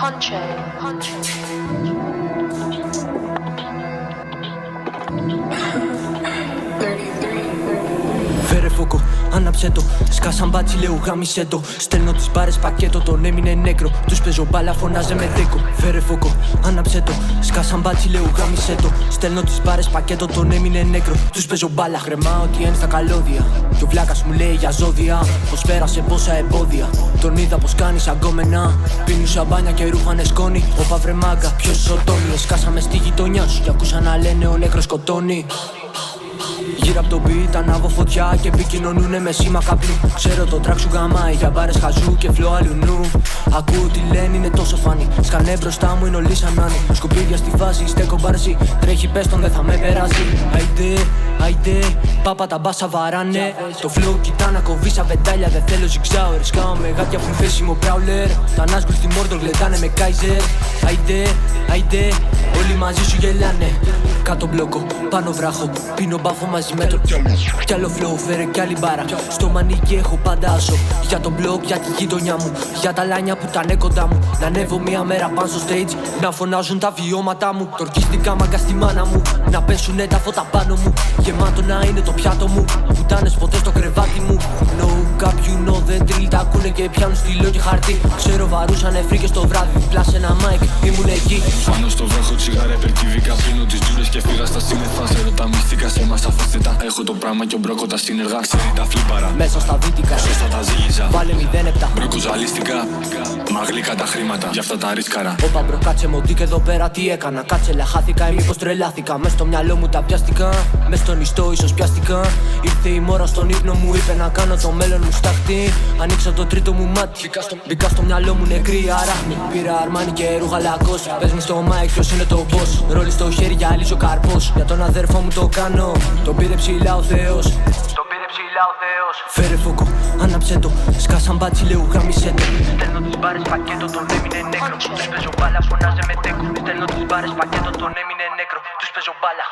Φέρε φόκο, άναψε το. Σκάσαν μπάτσι, λέω γάμισε το. Στέλνω τις μπάρες πακέτο, τον έμεινε νέκρο. Τους παίζω μπάλα, φωνάζε με τέκο. Φέρε φόκο, άναψε το. Σκάσαν μπάτσι, λέω γάμισε το. Στέλνω τις μπάρες πακέτο, τον έμεινε νέκρο. Τους παίζω μπάλα, χρεμάω τι εν στα καλώδια. Κι ο βλάκας μου λέει για ζώδια. Πως πέρασε πόσα εμπόδια. Τον είδα πως κάνει σαν γκόμενα. Πίνει σαμπάνια και ρούφανε σκόνη. Όπα βρε μάγκα, ποιος σωτώνει. Σκάσαμε στη γειτονιά σου. Κι ακούσα να λένε ο νέκρος σκοτώνει. Γύρω απ' το beat ανάβω φωτιά και επικοινωνούνε με σήμα καπνού. Ξέρω το τρακ σου γαμάει για μπάρες χαζού και φλό αλουνού. Ακούω τι λένε, είναι τόσο φανή. Σκανέ μπροστά μου είναι όλοι σαν νάνι. Σκουπίδια στη βάση, στέκω μπάρση. Τρέχει πες τον, δεν θα με περάσει. Αϊντε, αϊντε, πάπα τα μπάσα βαράνε. Το flow κοιτά να κοβεί σαν βεντάλια. Δεν θέλω ζυγζάω, ρισκάω με γάτια που φέσιμο πράουλερ. Τα Nazgûl στη Mordor γλεντάνε με Kaiser. Αϊντε, αϊντε, όλοι μαζί σου γελάνε. Κάτω μπλόκο, πάνω βράχο. Πίνω μπάφο μαζί με το κι άλλο flow, φέρε κι άλλη μπάρα. Στο μανίκι έχω πάντα άσο. Για τον blog, για τη γειτονιά μου. Για τα λάνια που ήταν κοντά μου. Να ανέβω μια μέρα πάνω στο stage. Να φωνάζουν τα βιώματα μου. Τορκίστηκα μάγκα στη μάνα μου. Να πέσουνε τα φώτα πάνω μου. Γεμάτο να είναι το πιάτο μου. Πουτάνες ποτέ στο κρεβάτι μου. No, κάποιου know the drill. Τα ακούνε και πιάνουν στυλό και χαρτί. Ξέρω βαρούσανε φρίκες το βράδυ. Πλάσε ένα mic, ήμουν εκεί. Πάνω στο βράχο τσιγάρα υπερκυβικά. Πίνω τις τζούρες και φύγα στα σύννεφα. Ξέρω τα μυστικά σε εμάς αφήστε τα. Έχω το πράγμα και ο μπρόκο τα σύνεργα. Ξέρει τα φλίπαρα. Μέσα στα δυτικά. Σωστά τα ζύγιζα. Βάλε 0-7. Μπρόκο ζαλίστηκα. Μα γλύκα τα χρήματα. Γι' αυτά τα ρίσκαρα. Όπα μπρο, κάτσε μοντί και εδώ πέρα τι έκανα. Κάτσε λαχάθηκα ή μήπως τρελάθηκα. Μες στο μυαλό μου τα πιάστηκα. Μες στον ιστό ίσως πιάστηκα. Ήρθε η μόρα στον ύπνο μου. Είπε να κάνω το μέλλον μου στάχτη. Ανοίξα το τρίτο μου μάτι. Μπήκα στο μυαλό μου νεκρή αράχνη. Πήρα αρμάνι και ρούχα λακός. Πες μου στο mic ποιος είναι το boss. Ρόλι στο χέρι για αλύσω καρπός. Για τον αδέρφο μου το κάνω. Τον πήρε ψηλά ο Θεός. Τον πήρε ψηλά ο Θεός. Φέρε φόκο, άναψε το. Σκάσαν μπάτσι, λέω γάμισε το. Στέλνω τις μπάρες πακέτο, τον έμεινε νέκρο. Τους παίζω μπάλα, φωνάζε με τέκο. Στέλνω τις μπάρες πακέτο, τον έμεινε νέκρο. Τους παίζω μπάλα.